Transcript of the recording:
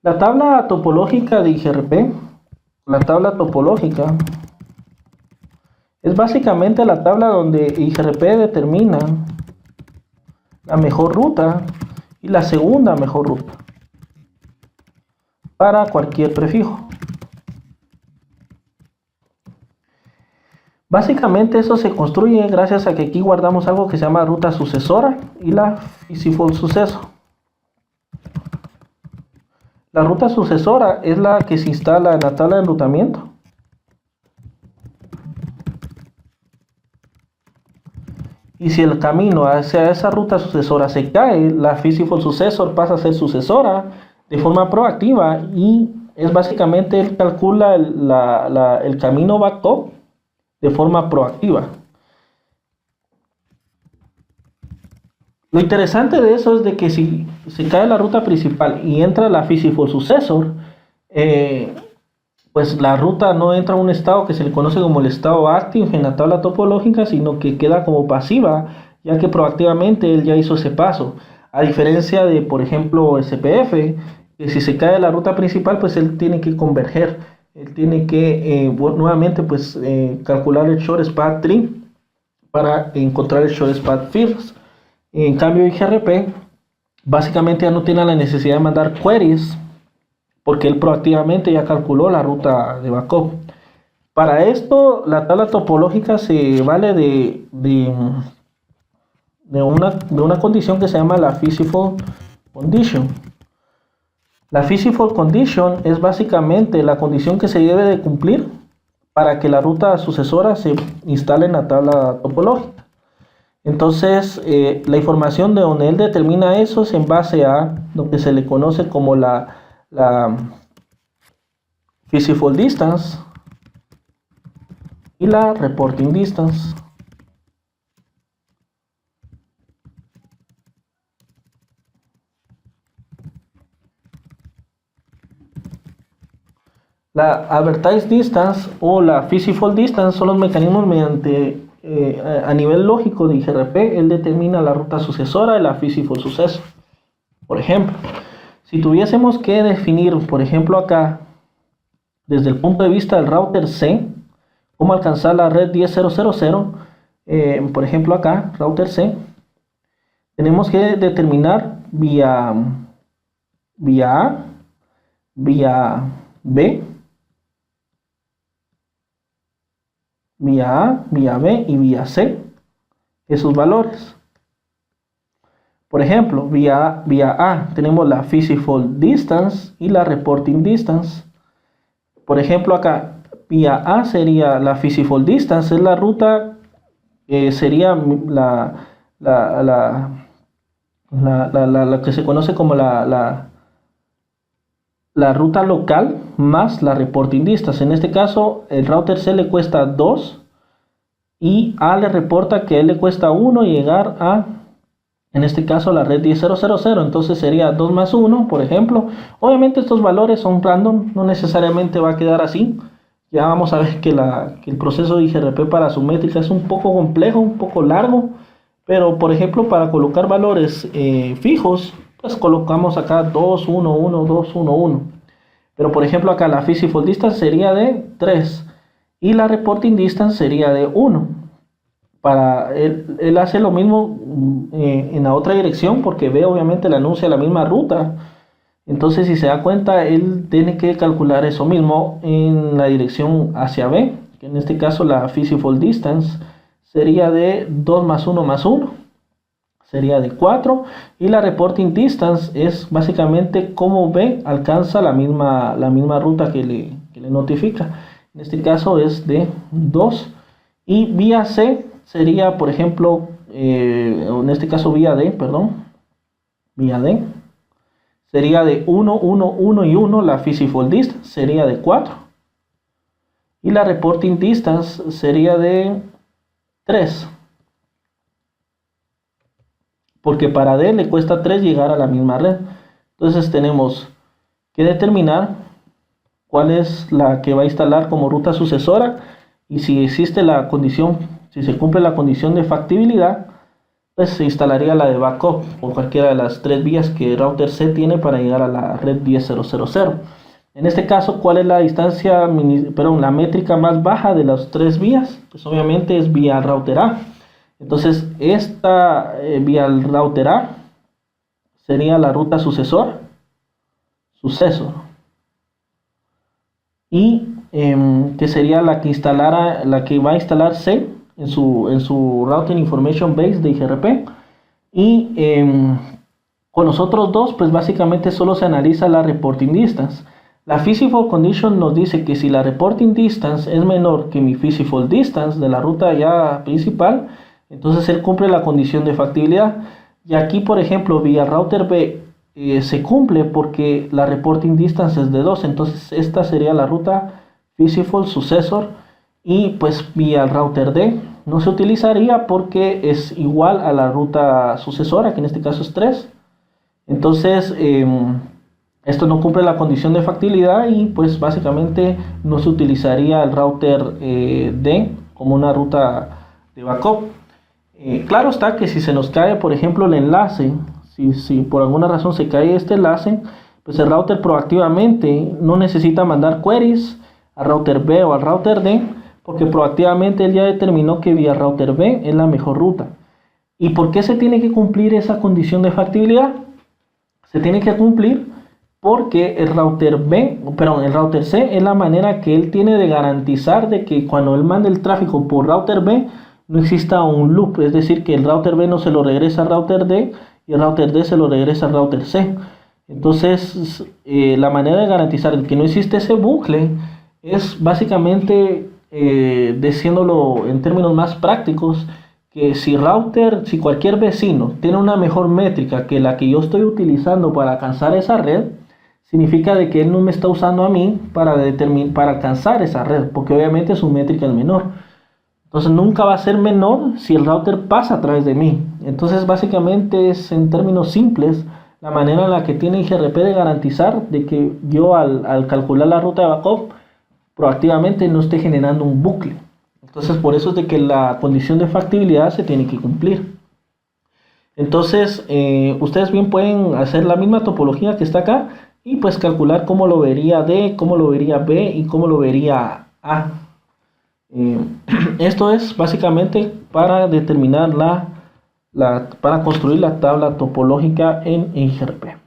La tabla topológica de IGRP, la tabla topológica, es básicamente la tabla donde IGRP determina la mejor ruta y la segunda mejor ruta para cualquier prefijo. Básicamente eso se construye gracias a que aquí guardamos algo que se llama ruta sucesora y la feasible sucesor. La ruta sucesora es la que se instala en la tabla de enrutamiento. Y si el camino hacia esa ruta sucesora se cae, la feasible successor pasa a ser sucesora de forma proactiva y es básicamente él calcula el camino backup de forma proactiva. Lo interesante de eso es de que si se cae la ruta principal y entra la feasible successor, pues la ruta no entra a un estado que se le conoce como el estado active en la tabla topológica, sino que queda como pasiva, ya que proactivamente él ya hizo ese paso. A diferencia de, por ejemplo, SPF, que si se cae la ruta principal, pues él tiene que converger. Él tiene que nuevamente pues calcular el short span tree para encontrar el short span first. En cambio, IGRP básicamente ya no tiene la necesidad de mandar queries porque él proactivamente ya calculó la ruta de backup. Para esto, la tabla topológica se vale de una condición que se llama la feasible condition. La feasible condition es básicamente la condición que se debe de cumplir para que la ruta sucesora se instale en la tabla topológica. Entonces, la información de donde él determina eso es en base a lo que se le conoce como la feasible distance y la reporting distance. La advertised distance o la feasible distance son los mecanismos mediante a nivel lógico de IGRP él determina la ruta sucesora y la feasible sucesor. Por ejemplo, si tuviésemos que definir, por ejemplo acá, desde el punto de vista del router C, cómo alcanzar la red 10.0.0.0, por ejemplo acá, router C, tenemos que determinar vía A, vía B, vía A, vía B y vía C, esos valores. Por ejemplo, vía A tenemos la feasible distance y la reporting distance. Por ejemplo, acá, vía A sería la feasible distance, es la ruta, sería la que se conoce como la ruta local más la reporting distance. En este caso, el router C le cuesta 2 y A le reporta que a él le cuesta 1 llegar a, en este caso, la red 10.0.0.0. Entonces sería 2 más 1, por ejemplo. Obviamente estos valores son random, no necesariamente va a quedar así. Ya vamos a ver que el proceso de IGRP para su métrica es un poco complejo, un poco largo. Pero, por ejemplo, para colocar valores fijos, pues colocamos acá 2, 1, 1, 2, 1, 1. Pero, por ejemplo, acá la feasible distance sería de 3 y la reporting distance sería de 1. Para él hace lo mismo en la otra dirección porque ve obviamente el anuncio de la misma ruta. Entonces, si se da cuenta, él tiene que calcular eso mismo en la dirección hacia B, que en este caso la feasible distance sería de 2 más 1 más 1, sería de 4, y la reporting distance es básicamente cómo B alcanza la misma ruta que le notifica. En este caso es de 2, y vía C sería, por ejemplo, en este caso vía D, vía D, sería de 1, 1, 1 y 1, la feasible distance sería de 4, y la reporting distance sería de 3, porque para D le cuesta 3 llegar a la misma red. Entonces tenemos que determinar cuál es la que va a instalar como ruta sucesora y si existe la condición, si se cumple la condición de factibilidad, pues se instalaría la de backup por cualquiera de las tres vías que el router C tiene para llegar a la red 10.0.0.0. En este caso, ¿cuál es la distancia, la métrica más baja de las tres vías? Pues obviamente es vía router A. Entonces, esta vía al router A sería la ruta sucesor, y que sería la que va a instalar C en su Routing Information Base de IGRP. Y con los otros dos, pues básicamente solo se analiza la reporting distance. La Feasible Condition nos dice que si la reporting distance es menor que mi Feasible Distance de la ruta ya principal, entonces él cumple la condición de factibilidad. Y aquí, por ejemplo, vía router B se cumple porque la reporting distance es de 2, entonces esta sería la ruta Feasible Successor, y pues vía el router D no se utilizaría porque es igual a la ruta sucesora, que en este caso es 3. Entonces esto no cumple la condición de factibilidad y pues básicamente no se utilizaría el router D como una ruta de backup. Claro está que si se nos cae, por ejemplo, el enlace, si por alguna razón se cae este enlace, pues el router proactivamente no necesita mandar queries al router B o al router D, porque proactivamente él ya determinó que vía router B es la mejor ruta. ¿Y por qué se tiene que cumplir esa condición de factibilidad? Se tiene que cumplir porque el router C es la manera que él tiene de garantizar de que cuando él mande el tráfico por router B no exista un loop, es decir, que el router B no se lo regresa al router D y el router D se lo regresa al router C. Entonces, la manera de garantizar que no existe ese bucle es básicamente, diciéndolo en términos más prácticos, que si cualquier vecino tiene una mejor métrica que la que yo estoy utilizando para alcanzar esa red, significa de que él no me está usando a mí para alcanzar esa red, porque obviamente su métrica es menor. Entonces nunca va a ser menor si el router pasa a través de mí. Entonces básicamente es, en términos simples, la manera en la que tiene IGRP de garantizar de que yo al calcular la ruta de backup proactivamente no esté generando un bucle. Entonces por eso es de que la condición de factibilidad se tiene que cumplir. Entonces ustedes bien pueden hacer la misma topología que está acá y pues calcular cómo lo vería D, cómo lo vería B y cómo lo vería A. Esto es básicamente para determinar para construir la tabla topológica en IGRP.